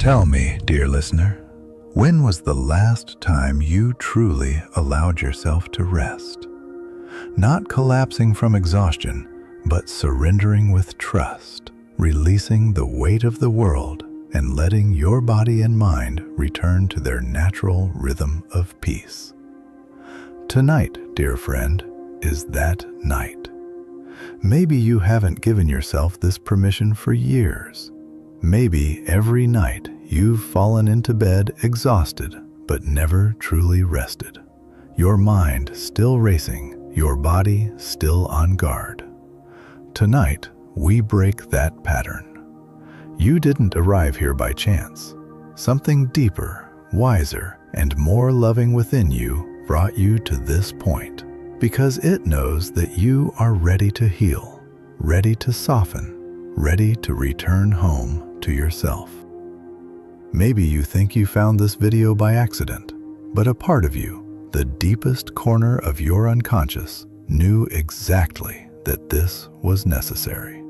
Tell me, dear listener, when was the last time you truly allowed yourself to rest? Not collapsing from exhaustion, but surrendering with trust, releasing the weight of the world and letting your body and mind return to their natural rhythm of peace. Tonight, dear friend, is that night. Maybe you haven't given yourself this permission for years. Maybe every night you've fallen into bed exhausted, but never truly rested. Your mind still racing, your body still on guard. Tonight, we break that pattern. You didn't arrive here by chance. Something deeper, wiser, and more loving within you brought you to this point, because it knows that you are ready to heal, ready to soften, ready to return home to yourself. Maybe you think you found this video by accident, but a part of you, the deepest corner of your unconscious, knew exactly that this was necessary.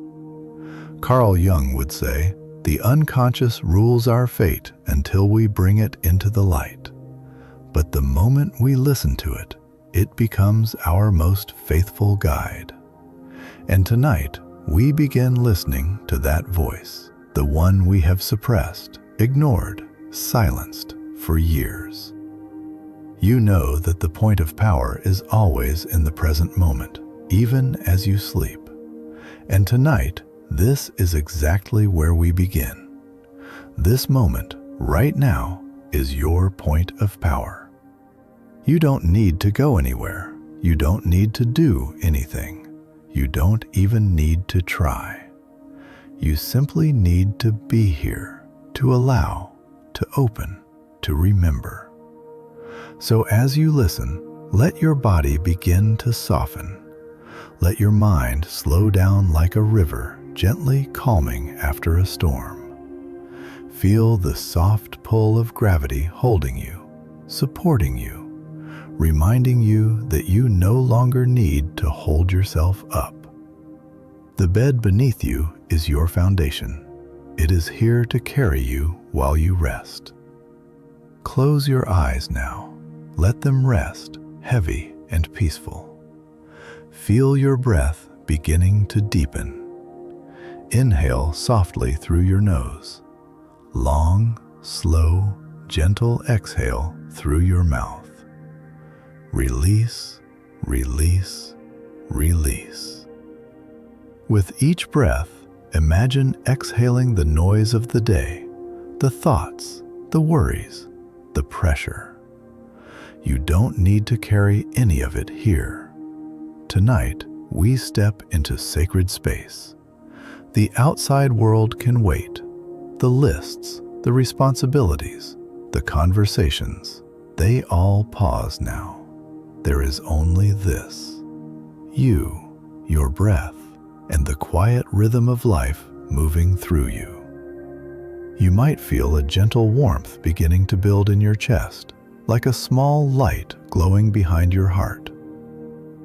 Carl Jung would say, "The unconscious rules our fate until we bring it into the light. But the moment we listen to it, it becomes our most faithful guide." And tonight, we begin listening to that voice, the one we have suppressed, ignored, silenced for years. You know that the point of power is always in the present moment, even as you sleep. And tonight, this is exactly where we begin. This moment, right now, is your point of power. You don't need to go anywhere. You don't need to do anything. You don't even need to try. You simply need to be here, to allow, to open, to remember. So as you listen, let your body begin to soften. Let your mind slow down like a river, gently calming after a storm. Feel the soft pull of gravity holding you, supporting you, reminding you that you no longer need to hold yourself up. The bed beneath you is your foundation. It is here to carry you while you rest. Close your eyes now. Let them rest, heavy and peaceful. Feel your breath beginning to deepen. Inhale softly through your nose. Long, slow, gentle exhale through your mouth. Release, release, release. With each breath, imagine exhaling the noise of the day, the thoughts, the worries, the pressure. You don't need to carry any of it here. Tonight, we step into sacred space. The outside world can wait. The lists, the responsibilities, the conversations, they all pause now. There is only this. You, your breath, and the quiet rhythm of life moving through you. You might feel a gentle warmth beginning to build in your chest, like a small light glowing behind your heart.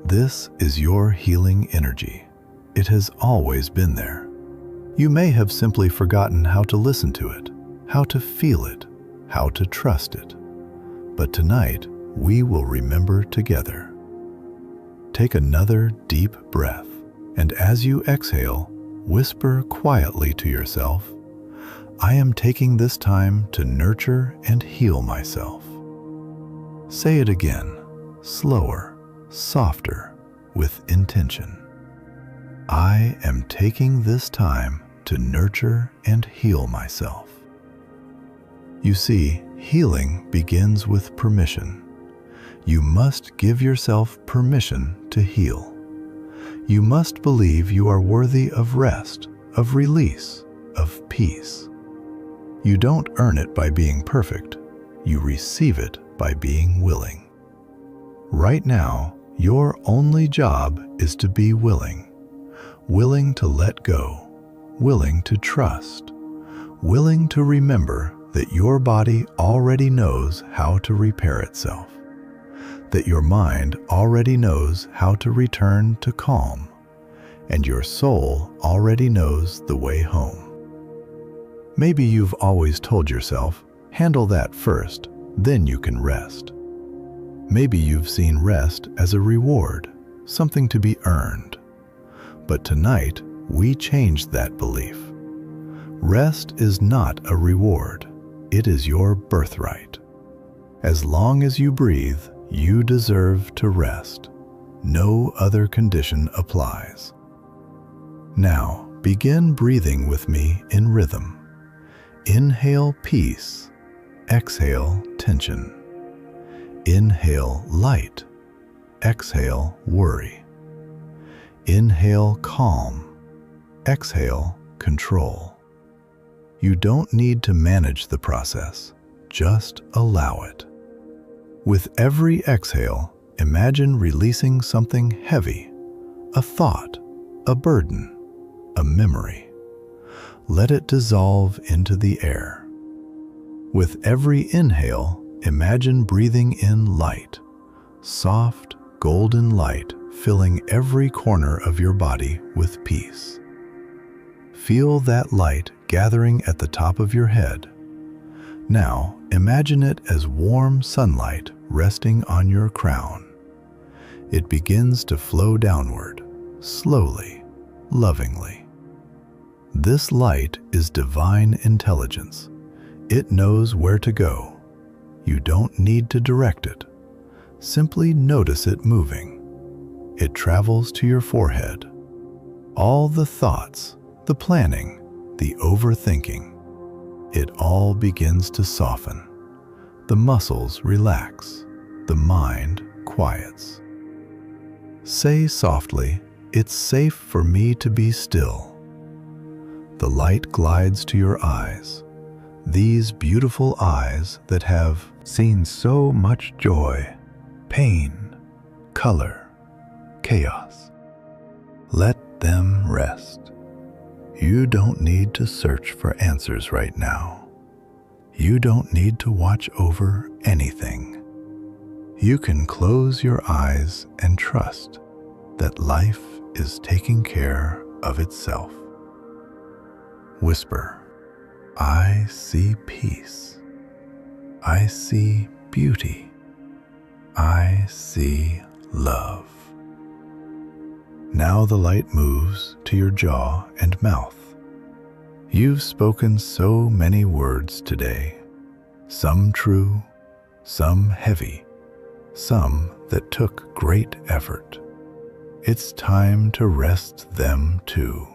This is your healing energy. It has always been there. You may have simply forgotten how to listen to it, how to feel it, how to trust it. But tonight, we will remember together. Take another deep breath, and as you exhale, whisper quietly to yourself, "I am taking this time to nurture and heal myself." Say it again, slower, softer, with intention. I am taking this time to nurture and heal myself. You see, healing begins with permission. You must give yourself permission to heal. You must believe you are worthy of rest, of release, of peace. You don't earn it by being perfect. You receive it by being willing. Right now, your only job is to be willing. Willing to let go. Willing to trust. Willing to remember that your body already knows how to repair itself. That your mind already knows how to return to calm, and your soul already knows the way home. Maybe you've always told yourself, handle that first, then you can rest. Maybe you've seen rest as a reward, something to be earned. But tonight, we changed that belief. Rest is not a reward. It is your birthright. As long as you breathe, you deserve to rest. No other condition applies. Now, begin breathing with me in rhythm. Inhale peace, exhale tension. Inhale light, exhale worry. Inhale calm, exhale control. You don't need to manage the process, just allow it. With every exhale, imagine releasing something heavy, a thought, a burden, a memory. Let it dissolve into the air. With every inhale, imagine breathing in light, soft, golden light filling every corner of your body with peace. Feel that light gathering at the top of your head. Now, imagine it as warm sunlight resting on your crown. It begins to flow downward, slowly, lovingly. This light is divine intelligence. It knows where to go. You don't need to direct it. Simply notice it moving. It travels to your forehead. All the thoughts, the planning, the overthinking, it all begins to soften. The muscles relax. The mind quiets. Say softly, "It's safe for me to be still." The light glides to your eyes. These beautiful eyes that have seen so much joy, pain, color, chaos. Let them rest. You don't need to search for answers right now. You don't need to watch over anything. You can close your eyes and trust that life is taking care of itself. Whisper, "I see peace. I see beauty. I see love." Now the light moves to your jaw and mouth. You've spoken so many words today, some true, some heavy, some that took great effort. It's time to rest them too.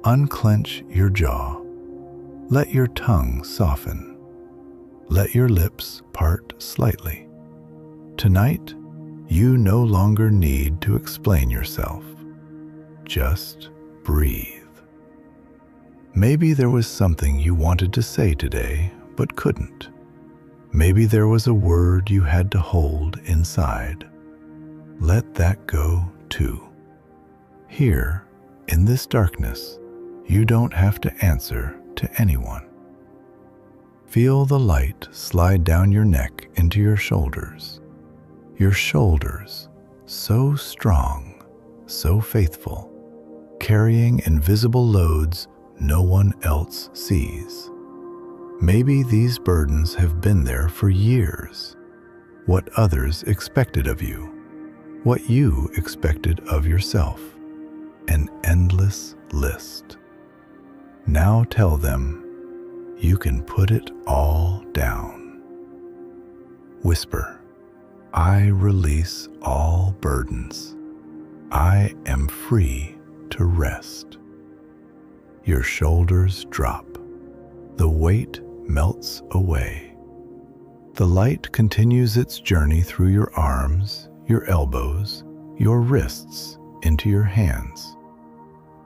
Unclench your jaw. Let your tongue soften. Let your lips part slightly. Tonight, you no longer need to explain yourself. Just breathe. Maybe there was something you wanted to say today, but couldn't. Maybe there was a word you had to hold inside. Let that go too. Here, in this darkness, you don't have to answer to anyone. Feel the light slide down your neck into your shoulders. Your shoulders, so strong, so faithful, carrying invisible loads no one else sees. Maybe these burdens have been there for years. What others expected of you, what you expected of yourself, an endless list. Now tell them, you can put it all down. Whisper, "I release all burdens. I am free to rest." Your shoulders drop. The weight melts away. The light continues its journey through your arms, your elbows, your wrists, into your hands.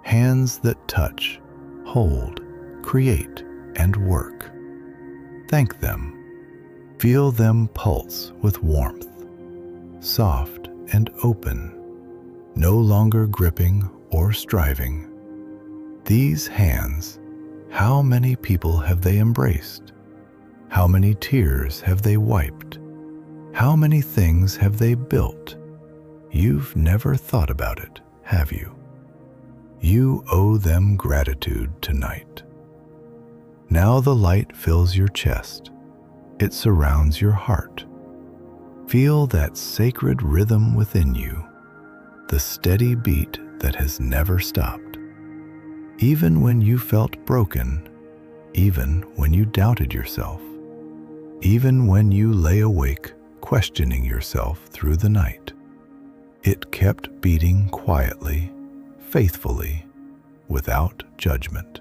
Hands that touch, hold, create, and work. Thank them. Feel them pulse with warmth, soft and open, no longer gripping or striving. These hands, how many people have they embraced? How many tears have they wiped? How many things have they built? You've never thought about it, have you? You owe them gratitude tonight. Now the light fills your chest. It surrounds your heart. Feel that sacred rhythm within you, the steady beat that has never stopped. Even when you felt broken, even when you doubted yourself, even when you lay awake questioning yourself through the night, it kept beating quietly, faithfully, without judgment.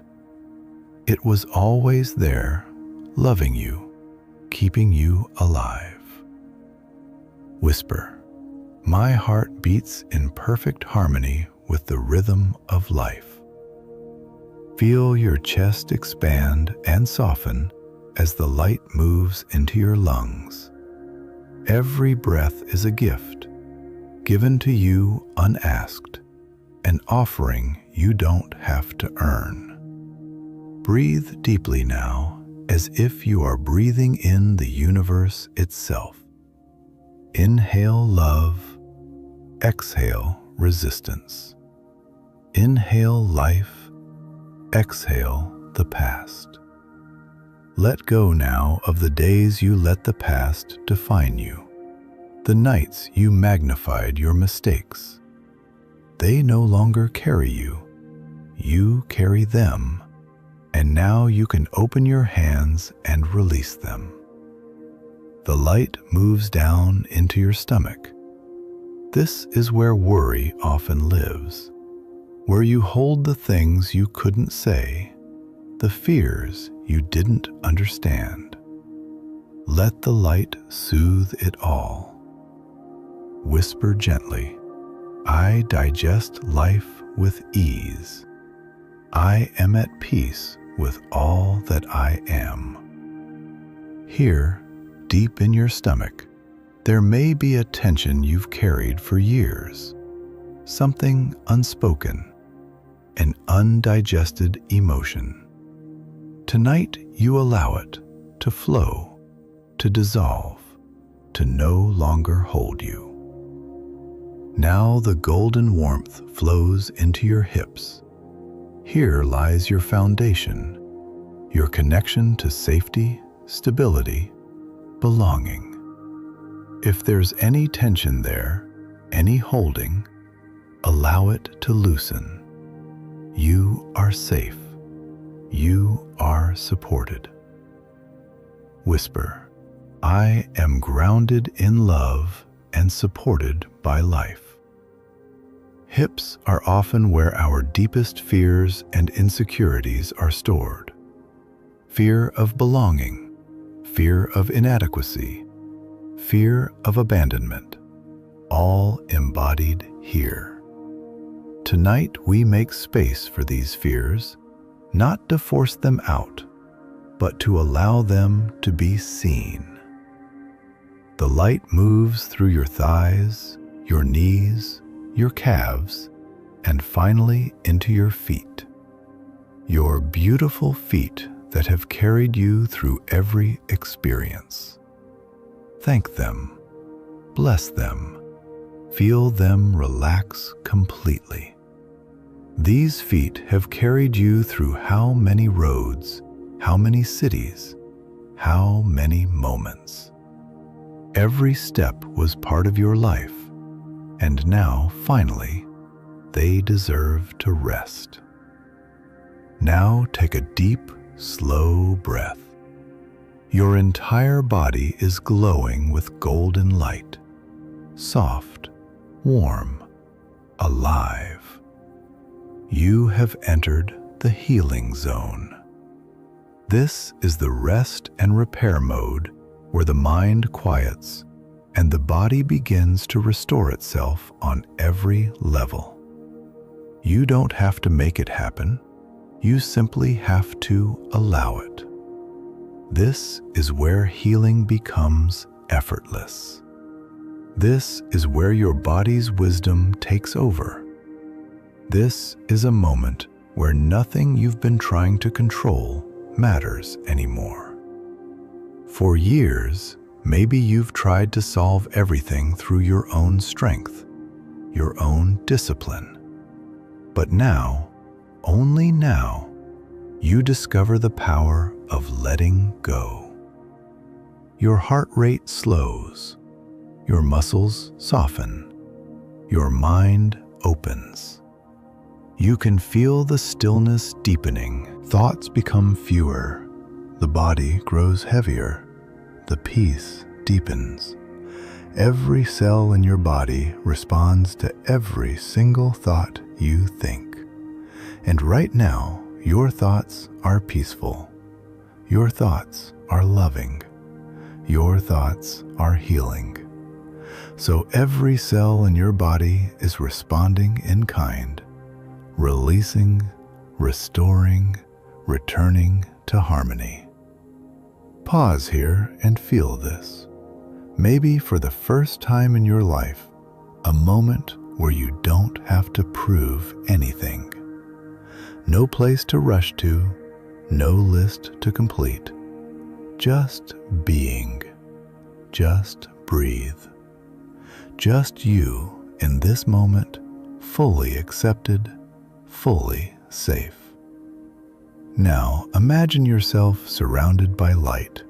It was always there, loving you, keeping you alive. Whisper, my heart beats in perfect harmony with the rhythm of life. Feel your chest expand and soften as the light moves into your lungs. Every breath is a gift, given to you unasked, an offering you don't have to earn. Breathe deeply now, as if you are breathing in the universe itself. Inhale love, exhale resistance. Inhale life, exhale the past. Let go now of the days you let the past define you, the nights you magnified your mistakes. They no longer carry you, you carry them, and now you can open your hands and release them. The light moves down into your stomach. This is where worry often lives, where you hold the things you couldn't say, the fears you didn't understand. Let the light soothe it all. Whisper gently, I digest life with ease. I am at peace with all that I am. Here, deep in your stomach, there may be a tension you've carried for years, something unspoken, an undigested emotion. Tonight you allow it to flow, to dissolve, to no longer hold you. Now the golden warmth flows into your hips. Here lies your foundation, your connection to safety, stability, belonging. If there's any tension there, any holding, allow it to loosen. You are safe. You are supported. Whisper, I am grounded in love and supported by life. Hips are often where our deepest fears and insecurities are stored. Fear of belonging, fear of inadequacy, fear of abandonment, all embodied here. Tonight we make space for these fears, not to force them out, but to allow them to be seen. The light moves through your thighs, your knees, your calves, and finally into your feet. Your beautiful feet that have carried you through every experience. Thank them, bless them, feel them relax completely. These feet have carried you through how many roads, how many cities, how many moments. Every step was part of your life, and now, finally, they deserve to rest. Now take a deep, slow breath. Your entire body is glowing with golden light, soft, warm, alive. You have entered the healing zone. This is the rest and repair mode where the mind quiets and the body begins to restore itself on every level. You don't have to make it happen. You simply have to allow it. This is where healing becomes effortless. This is where your body's wisdom takes over. This is a moment where nothing you've been trying to control matters anymore. For years, maybe you've tried to solve everything through your own strength, your own discipline. But now, only now, you discover the power of letting go. Your heart rate slows, your muscles soften, your mind opens. You can feel the stillness deepening, thoughts become fewer, the body grows heavier, the peace deepens. Every cell in your body responds to every single thought you think. And right now, your thoughts are peaceful. Your thoughts are loving. Your thoughts are healing. So every cell in your body is responding in kind, releasing, restoring, returning to harmony. Pause here and feel this. Maybe for the first time in your life, a moment where you don't have to prove anything. No place to rush to, no list to complete. Just being. Just breathe. Just you in this moment, fully accepted, fully safe. Now imagine yourself surrounded by light,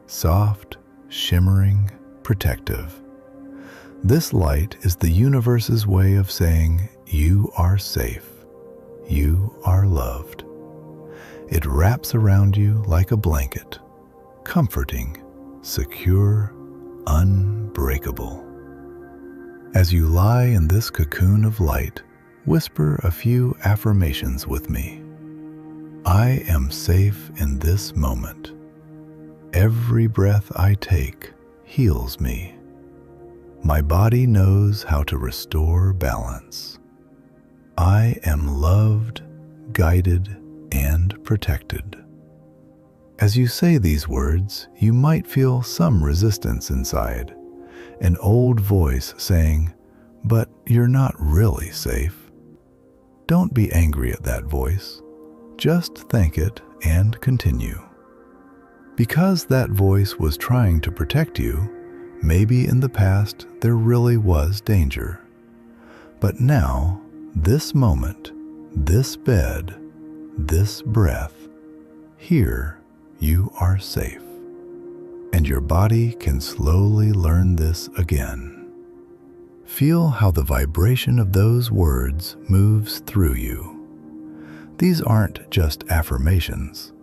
soft, shimmering, protective. This light is the universe's way of saying you are safe, you are loved. It wraps around you like a blanket, comforting, secure, unbreakable. As you lie in this cocoon of light, whisper a few affirmations with me. I am safe in this moment. Every breath I take heals me. My body knows how to restore balance. I am loved, guided, and protected. As you say these words, you might feel some resistance inside, an old voice saying, "But you're not really safe." Don't be angry at that voice. Just thank it and continue. Because that voice was trying to protect you, maybe in the past there really was danger. But now, this moment, this bed, this breath, here you are safe. And your body can slowly learn this again. Feel how the vibration of those words moves through you. These aren't just affirmations.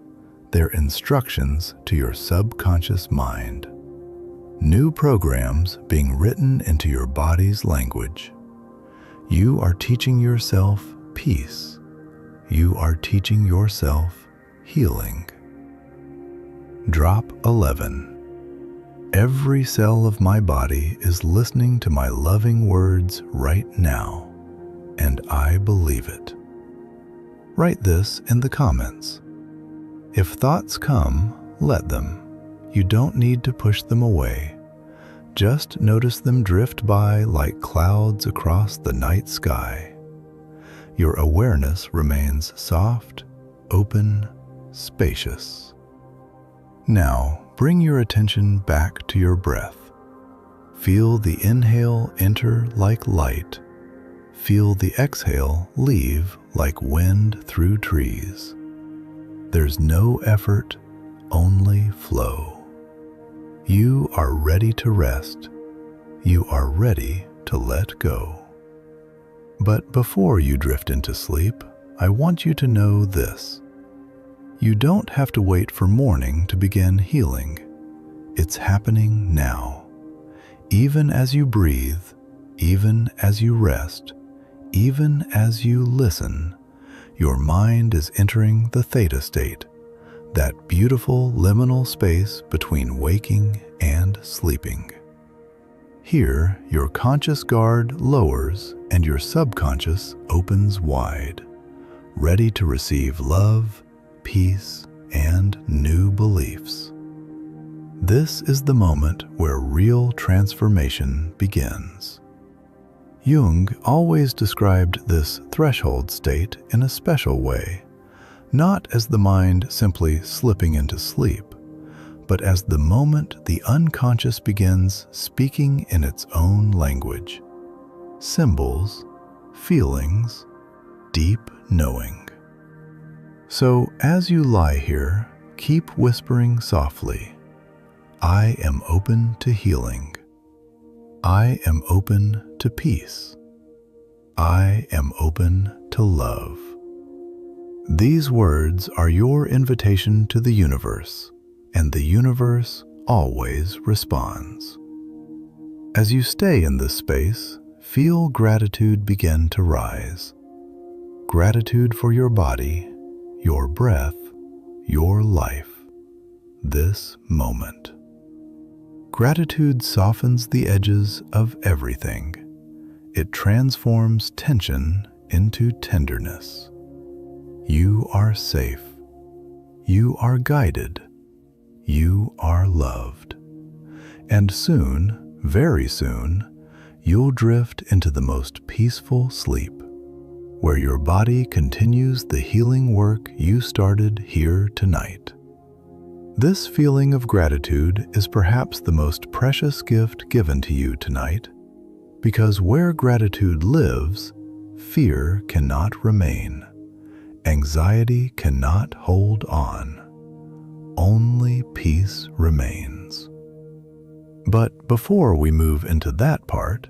They're instructions to your subconscious mind. New programs being written into your body's language. You are teaching yourself peace. You are teaching yourself healing. Drop 11. Every cell of my body is listening to my loving words right now, and I believe it. Write this in the comments. If thoughts come, let them. You don't need to push them away. Just notice them drift by like clouds across the night sky. Your awareness remains soft, open, spacious. Now, bring your attention back to your breath. Feel the inhale enter like light. Feel the exhale leave like wind through trees. There's no effort, only flow. You are ready to rest. You are ready to let go. But before you drift into sleep, I want you to know this. You don't have to wait for morning to begin healing. It's happening now. Even as you breathe, even as you rest, even as you listen, your mind is entering the Theta state, that beautiful liminal space between waking and sleeping. Here, your conscious guard lowers and your subconscious opens wide, ready to receive love, peace, and new beliefs. This is the moment where real transformation begins. Jung always described this threshold state in a special way, not as the mind simply slipping into sleep, but as the moment the unconscious begins speaking in its own language. Symbols, feelings, deep knowing. So as you lie here, keep whispering softly, I am open to healing. I am open to peace. I am open to love. These words are your invitation to the universe, and the universe always responds. As you stay in this space, feel gratitude begin to rise. Gratitude for your body, your breath, your life, this moment. Gratitude softens the edges of everything. It transforms tension into tenderness. You are safe. You are guided. You are loved. And soon, very soon, you'll drift into the most peaceful sleep, where your body continues the healing work you started here tonight. This feeling of gratitude is perhaps the most precious gift given to you tonight, because where gratitude lives, fear cannot remain. Anxiety cannot hold on. Only peace remains. But before we move into that part,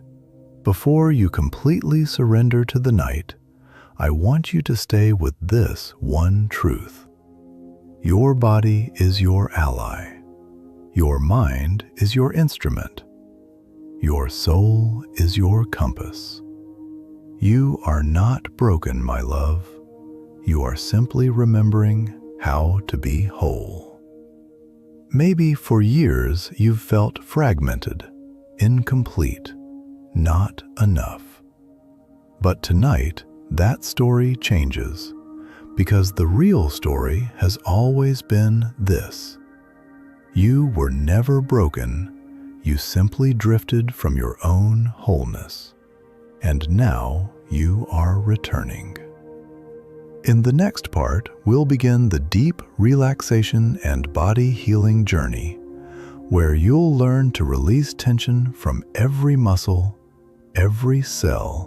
before you completely surrender to the night, I want you to stay with this one truth. Your body is your ally. Your mind is your instrument. Your soul is your compass. You are not broken, my love. You are simply remembering how to be whole. Maybe for years you've felt fragmented, incomplete, not enough. But tonight, that story changes, because the real story has always been this. You were never broken, you simply drifted from your own wholeness. And now you are returning. In the next part, we'll begin the deep relaxation and body healing journey, where you'll learn to release tension from every muscle, every cell,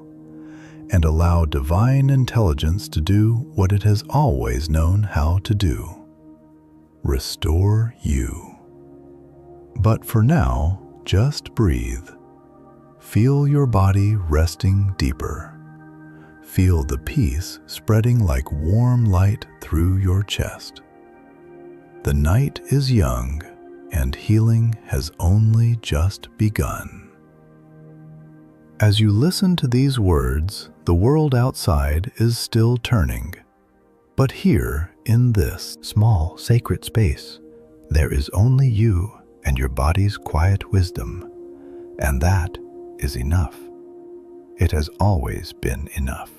and allow divine intelligence to do what it has always known how to do: restore you. But for now, just breathe. Feel your body resting deeper. Feel the peace spreading like warm light through your chest. The night is young, and healing has only just begun. As you listen to these words, the world outside is still turning. But here, in this small, sacred space, there is only you and your body's quiet wisdom. And that is enough. It has always been enough.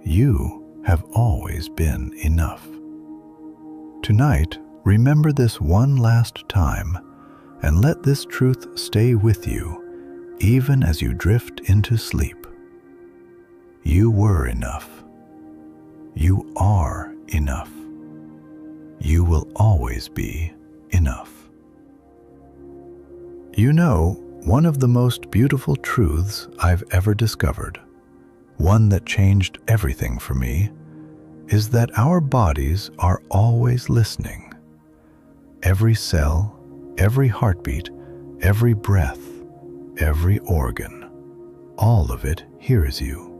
You have always been enough. Tonight, remember this one last time, and let this truth stay with you, even as you drift into sleep. You were enough. You are enough. You will always be enough. You know, one of the most beautiful truths I've ever discovered, one that changed everything for me, is that our bodies are always listening. Every cell, every heartbeat, every breath, every organ, all of it hears you.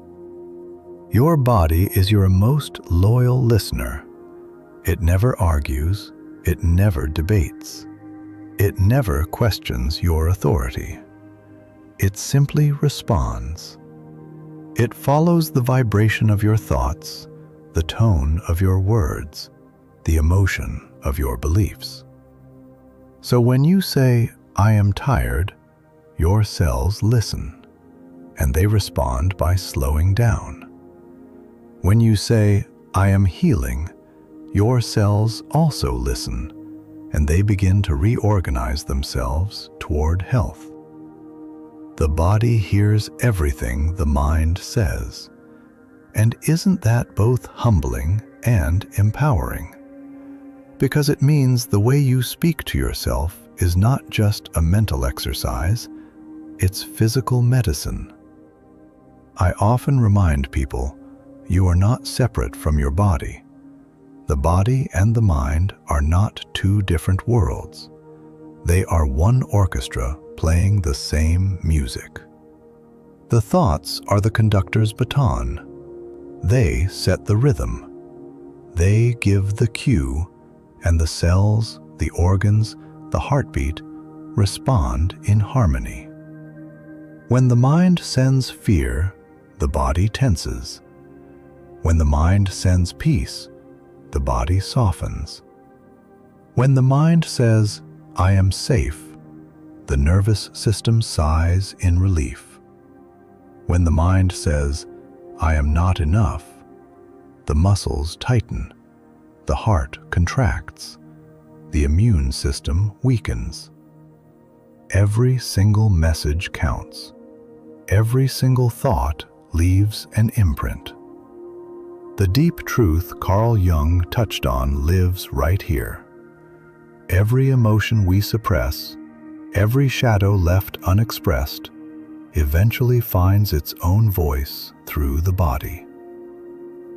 Your body is your most loyal listener. It never argues, it never debates. It never questions your authority. It simply responds. It follows the vibration of your thoughts, the tone of your words, the emotion of your beliefs. So when you say, I am tired, your cells listen, and they respond by slowing down. When you say, I am healing, your cells also listen, and they begin to reorganize themselves toward health. The body hears everything the mind says. And isn't that both humbling and empowering? Because it means the way you speak to yourself is not just a mental exercise, it's physical medicine. I often remind people, you are not separate from your body. The body and the mind are not two different worlds. They are one orchestra playing the same music. The thoughts are the conductor's baton. They set the rhythm. They give the cue, and the cells, the organs, the heartbeat respond in harmony. When the mind sends fear, the body tenses. When the mind sends peace, the body softens. When the mind says, "I am safe," the nervous system sighs in relief. When the mind says, "I am not enough," the muscles tighten, the heart contracts, the immune system weakens. Every single message counts. Every single thought leaves an imprint. The deep truth Carl Jung touched on lives right here. Every emotion we suppress, every shadow left unexpressed, eventually finds its own voice through the body.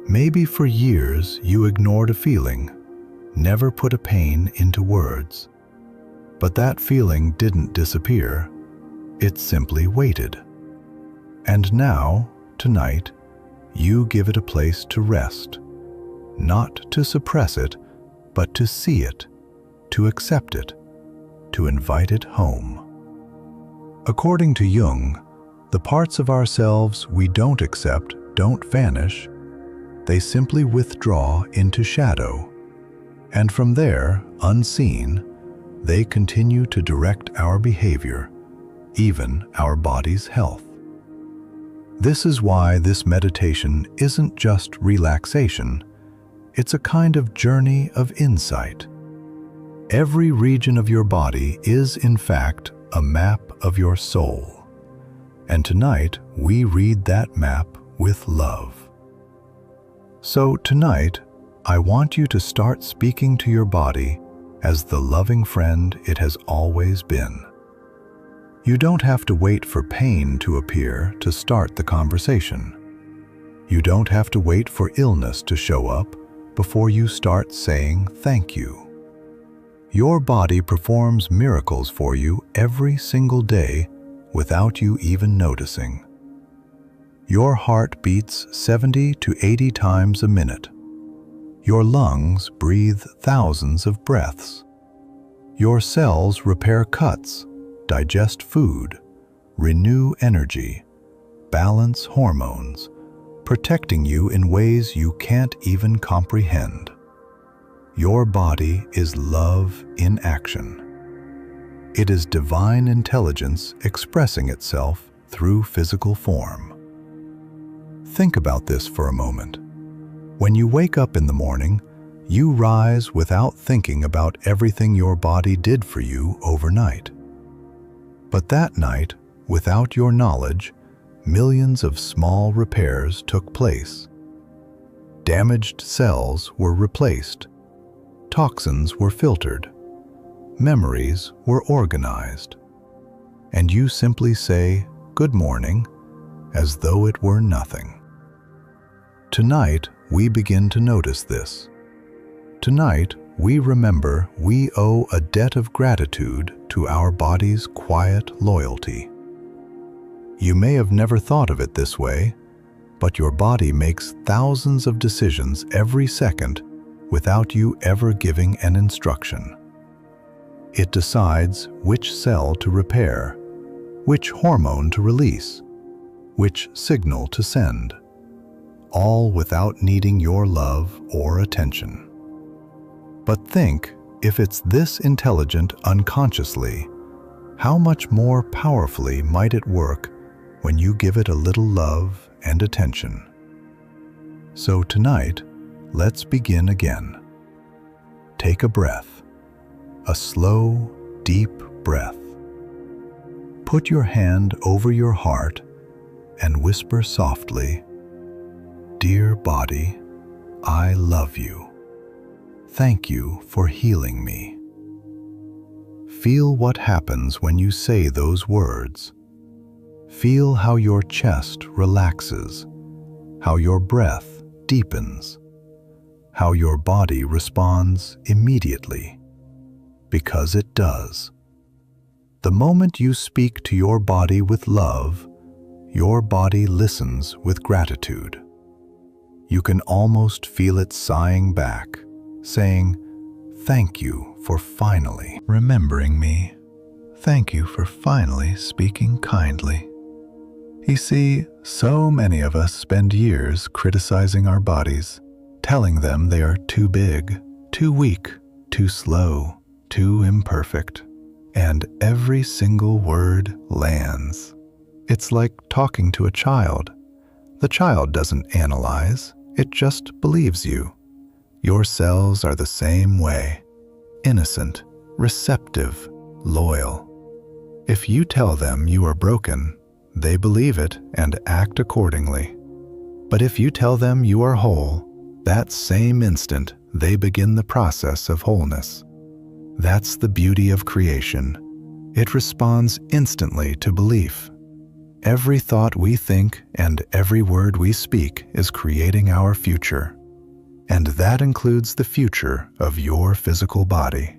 Maybe for years you ignored a feeling, never put a pain into words. But that feeling didn't disappear, it simply waited. And now, tonight, you give it a place to rest, not to suppress it, but to see it, to accept it, to invite it home. According to Jung, the parts of ourselves we don't accept don't vanish, they simply withdraw into shadow. And from there, unseen, they continue to direct our behavior, even our body's health. This is why this meditation isn't just relaxation, it's a kind of journey of insight. Every region of your body is, in fact, a map of your soul. And tonight, we read that map with love. So tonight, I want you to start speaking to your body as the loving friend it has always been. You don't have to wait for pain to appear to start the conversation. You don't have to wait for illness to show up before you start saying thank you. Your body performs miracles for you every single day without you even noticing. Your heart beats 70 to 80 times a minute. Your lungs breathe thousands of breaths. Your cells repair cuts, digest food, renew energy, balance hormones, protecting you in ways you can't even comprehend. Your body is love in action. It is divine intelligence expressing itself through physical form. Think about this for a moment. When you wake up in the morning, you rise without thinking about everything your body did for you overnight. But that night, without your knowledge, millions of small repairs took place. Damaged cells were replaced. Toxins were filtered. Memories were organized. And you simply say, "Good morning," as though it were nothing. Tonight, we begin to notice this. Tonight, we remember we owe a debt of gratitude to our body's quiet loyalty. You may have never thought of it this way, but your body makes thousands of decisions every second without you ever giving an instruction. It decides which cell to repair, which hormone to release, which signal to send, all without needing your love or attention. But think, if it's this intelligent unconsciously, how much more powerfully might it work when you give it a little love and attention? So tonight, let's begin again. Take a breath, a slow, deep breath. Put your hand over your heart and whisper softly, "Dear body, I love you. Thank you for healing me." Feel what happens when you say those words. Feel how your chest relaxes, how your breath deepens, how your body responds immediately. Because it does. The moment you speak to your body with love, your body listens with gratitude. You can almost feel it sighing back, saying, "Thank you for finally remembering me. Thank you for finally speaking kindly." You see, so many of us spend years criticizing our bodies, telling them they are too big, too weak, too slow, too imperfect. And every single word lands. It's like talking to a child. The child doesn't analyze, it just believes you. Your cells are the same way. Innocent, receptive, loyal. If you tell them you are broken, they believe it and act accordingly. But if you tell them you are whole, that same instant they begin the process of wholeness. That's the beauty of creation. It responds instantly to belief. Every thought we think and every word we speak is creating our future. And that includes the future of your physical body.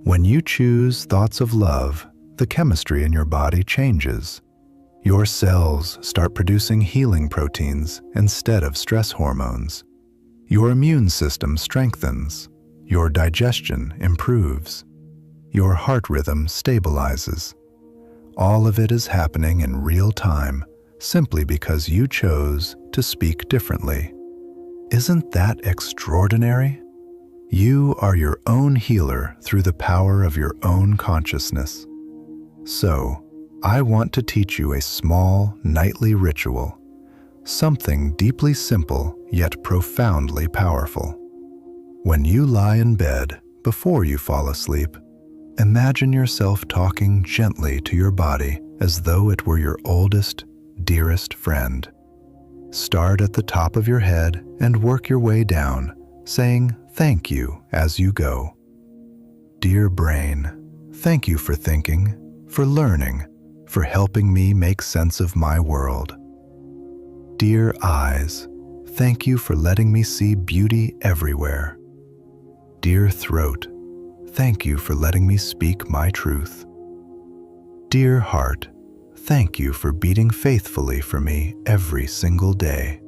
When you choose thoughts of love, the chemistry in your body changes. Your cells start producing healing proteins instead of stress hormones. Your immune system strengthens. Your digestion improves. Your heart rhythm stabilizes. All of it is happening in real time, simply because you chose to speak differently. Isn't that extraordinary? You are your own healer through the power of your own consciousness. So, I want to teach you a small, nightly ritual, something deeply simple yet profoundly powerful. When you lie in bed, before you fall asleep, imagine yourself talking gently to your body as though it were your oldest, dearest friend. Start at the top of your head and work your way down, saying thank you as you go. Dear brain, thank you for thinking, for learning, for helping me make sense of my world. Dear eyes, thank you for letting me see beauty everywhere. Dear throat, thank you for letting me speak my truth. Dear heart, thank you for beating faithfully for me every single day.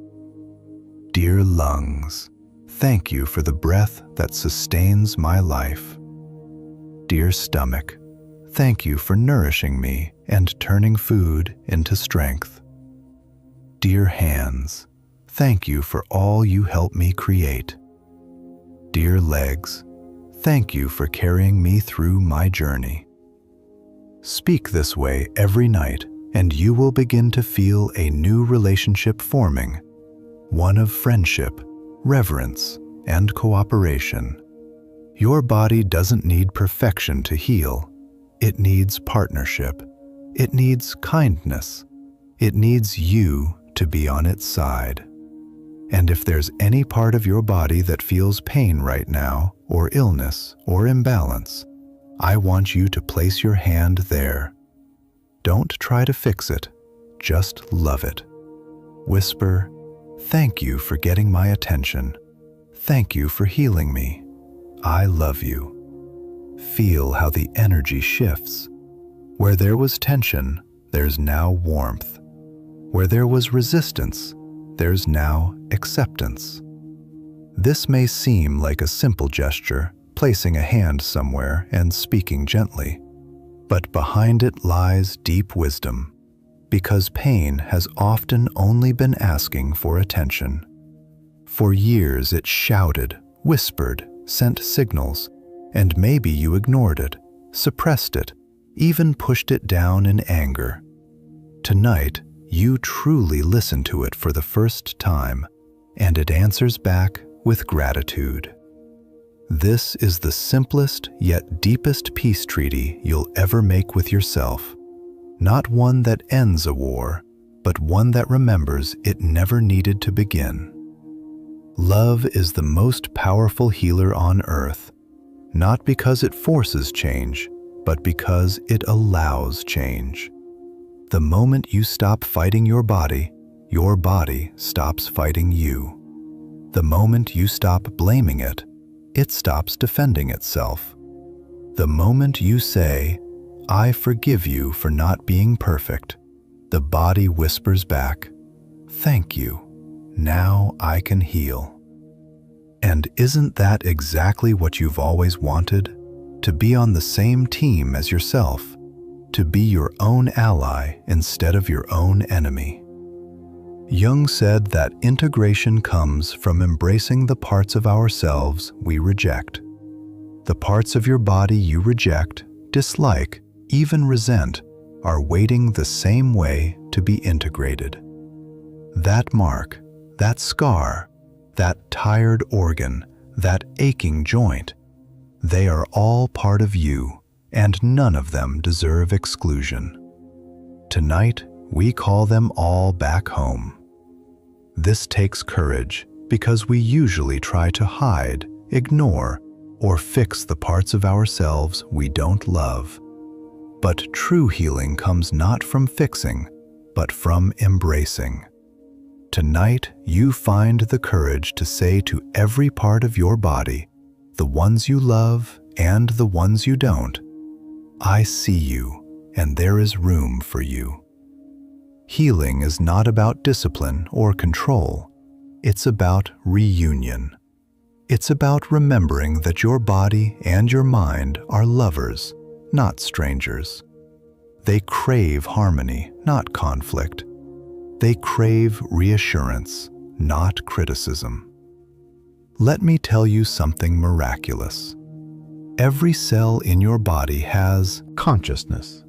Dear lungs, thank you for the breath that sustains my life. Dear stomach, thank you for nourishing me and turning food into strength. Dear hands, thank you for all you help me create. Dear legs, thank you for carrying me through my journey. Speak this way every night, and you will begin to feel a new relationship forming, one of friendship, reverence, and cooperation. Your body doesn't need perfection to heal. It needs partnership. It needs kindness. It needs you to be on its side. And if there's any part of your body that feels pain right now, or illness, or imbalance, I want you to place your hand there. Don't try to fix it, just love it. Whisper, "Thank you for getting my attention. Thank you for healing me. I love you." Feel how the energy shifts. Where there was tension, there's now warmth. Where there was resistance, there's now acceptance. This may seem like a simple gesture, placing a hand somewhere and speaking gently, but behind it lies deep wisdom, because pain has often only been asking for attention. For years it shouted, whispered, sent signals, and maybe you ignored it, suppressed it, even pushed it down in anger. Tonight, you truly listen to it for the first time, and it answers back with gratitude. This is the simplest yet deepest peace treaty you'll ever make with yourself. Not one that ends a war, but one that remembers it never needed to begin. Love is the most powerful healer on earth, not because it forces change, but because it allows change. The moment you stop fighting your body stops fighting you. The moment you stop blaming it, it stops defending itself. The moment you say, "I forgive you for not being perfect," the body whispers back, "Thank you. Now I can heal." And isn't that exactly what you've always wanted? To be on the same team as yourself, to be your own ally instead of your own enemy. Jung said that integration comes from embracing the parts of ourselves we reject. The parts of your body you reject, dislike, even resent, are waiting the same way to be integrated. That mark, that scar, that tired organ, that aching joint, they are all part of you, and none of them deserve exclusion. Tonight, we call them all back home. This takes courage because we usually try to hide, ignore, or fix the parts of ourselves we don't love. But true healing comes not from fixing, but from embracing. Tonight, you find the courage to say to every part of your body, the ones you love and the ones you don't, "I see you, and there is room for you." Healing is not about discipline or control. It's about reunion. It's about remembering that your body and your mind are lovers, not strangers. They crave harmony, not conflict. They crave reassurance, not criticism. Let me tell you something miraculous. Every cell in your body has consciousness.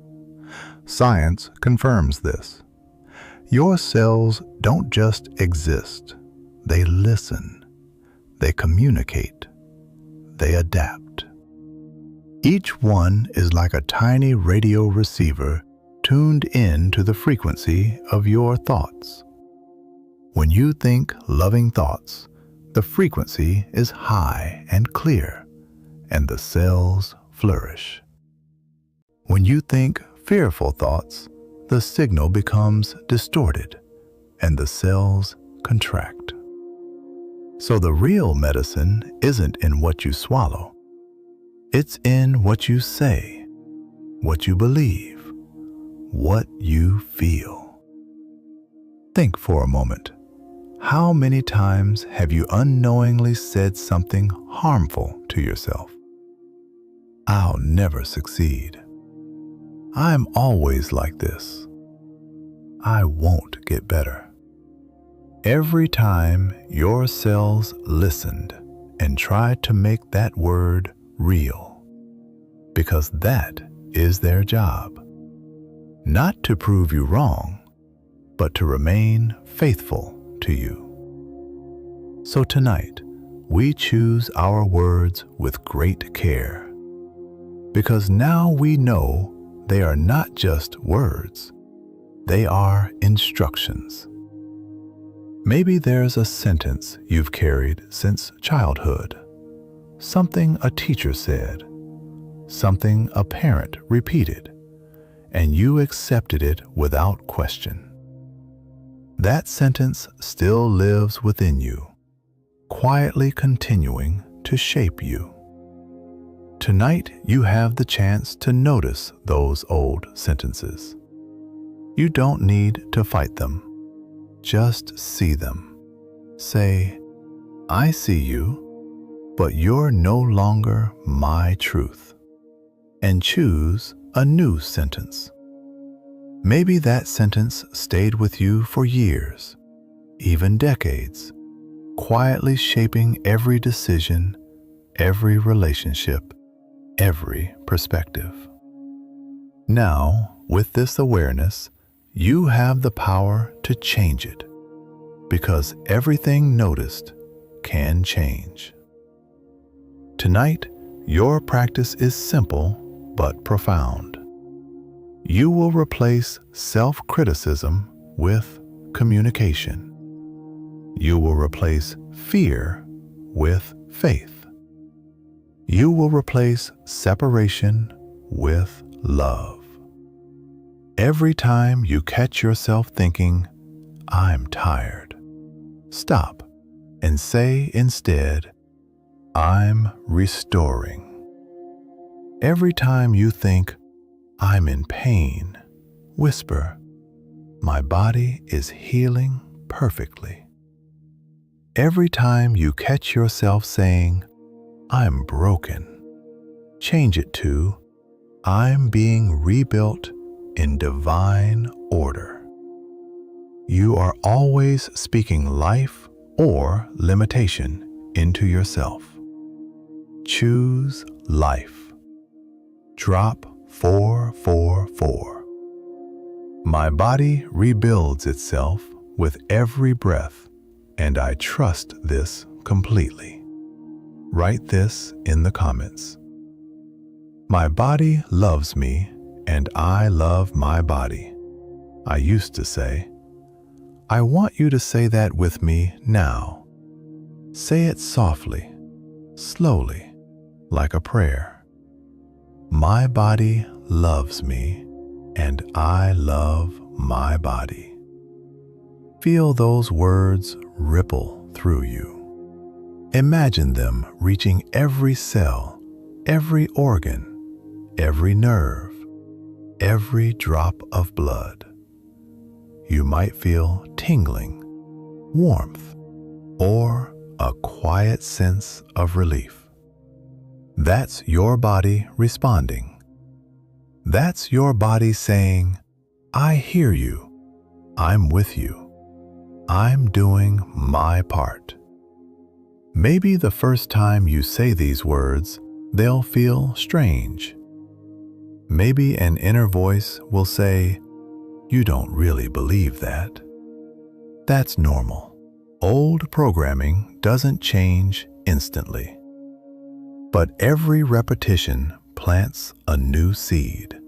Science confirms this. Your cells don't just exist. They listen. They communicate. They adapt. Each one is like a tiny radio receiver tuned in to the frequency of your thoughts. When you think loving thoughts, the frequency is high and clear, and the cells flourish. When you think fearful thoughts, the signal becomes distorted, and the cells contract. So the real medicine isn't in what you swallow. It's in what you say, what you believe, what you feel. Think for a moment. How many times have you unknowingly said something harmful to yourself? "I'll never succeed. I'm always like this. I won't get better." Every time your cells listened and tried to make that word real, because that is their job. Not to prove you wrong, but to remain faithful to you. So tonight, we choose our words with great care, because now we know they are not just words, they are instructions. Maybe there's a sentence you've carried since childhood, something a teacher said, something a parent repeated, and you accepted it without question. That sentence still lives within you, quietly continuing to shape you. Tonight, you have the chance to notice those old sentences. You don't need to fight them. Just see them. Say, "I see you, but you're no longer my truth." And choose a new sentence. Maybe that sentence stayed with you for years, even decades, quietly shaping every decision, every relationship, every perspective. Now, with this awareness, you have the power to change it, because everything noticed can change. Tonight, your practice is simple but profound. You will replace self-criticism with communication. You will replace fear with faith. You will replace separation with love. Every time you catch yourself thinking, "I'm tired," stop and say instead, I'm restoring. Every time you think, I'm in pain, whisper, my body is healing perfectly. Every time you catch yourself saying, I'm broken, change it to, I'm being rebuilt in divine order. You are always speaking life or limitation into yourself. Choose life. Drop 444. My body rebuilds itself with every breath, and I trust this completely. Write this in the comments. My body loves me, and I love my body. I used to say. I want you to say that with me now. Say it softly, slowly, like a prayer. My body loves me, and I love my body. Feel those words ripple through you. Imagine them reaching every cell, every organ, every nerve, every drop of blood. You might feel tingling, warmth, or a quiet sense of relief. That's your body responding. That's your body saying, I hear you. I'm with you. I'm doing my part. Maybe the first time you say these words, they'll feel strange. Maybe an inner voice will say, you don't really believe that. That's normal. Old programming doesn't change instantly. But every repetition plants a new seed.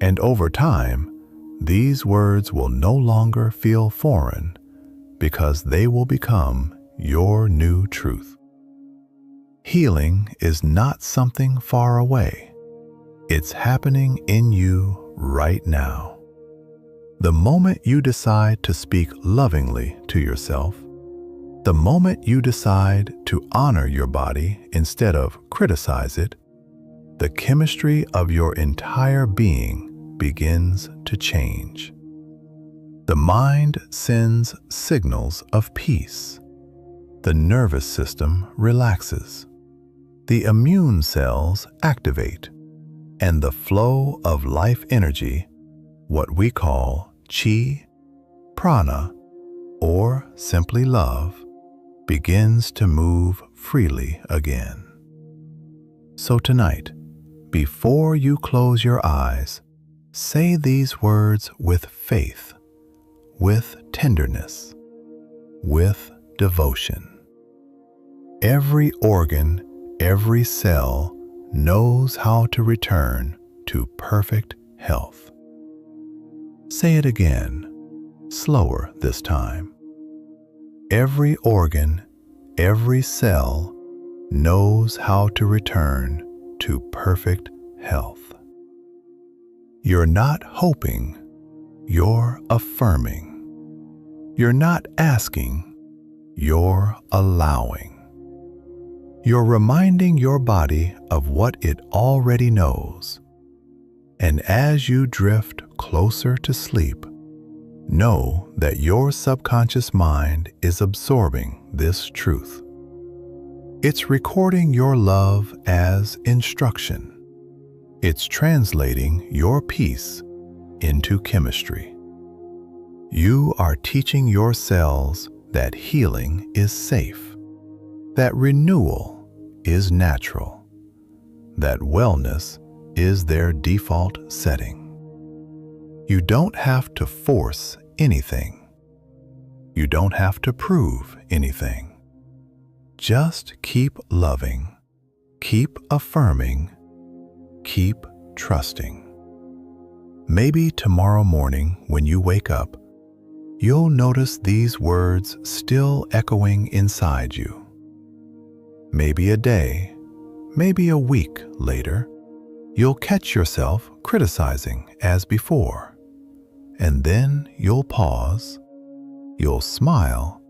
And over time, these words will no longer feel foreign because they will become your new truth. Healing is not something far away. It's happening in you right now. The moment you decide to speak lovingly to yourself, the moment you decide to honor your body instead of criticize it, the chemistry of your entire being begins to change. The mind sends signals of peace. The nervous system relaxes. The immune cells activate, and the flow of life energy, what we call chi, prana, or simply love, begins to move freely again. So tonight, before you close your eyes, say these words with faith, with tenderness, with devotion. Every organ, every cell knows how to return to perfect health. Say it again, slower this time. Every organ, every cell knows how to return to perfect health. You're not hoping, you're affirming. You're not asking, you're allowing. You're reminding your body of what it already knows. And as you drift closer to sleep, know that your subconscious mind is absorbing this truth. It's recording your love as instruction. It's translating your peace into chemistry. You are teaching your cells that healing is safe, that renewal is natural, that wellness is their default setting. You don't have to force anything. You don't have to prove anything. Just keep loving, keep affirming, keep trusting. Maybe tomorrow morning when you wake up, you'll notice these words still echoing inside you. Maybe a day, maybe a week later, you'll catch yourself criticizing as before, and then you'll pause, you'll smile,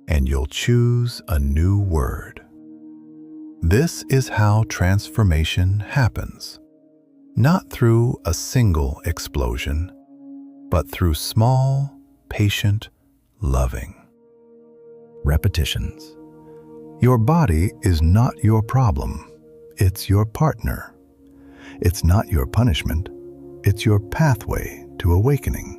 and you'll choose a new word. This is how transformation happens, not through a single explosion, but through small, patient, loving repetitions. Your body is not your problem, it's your partner. It's not your punishment, it's your pathway to awakening.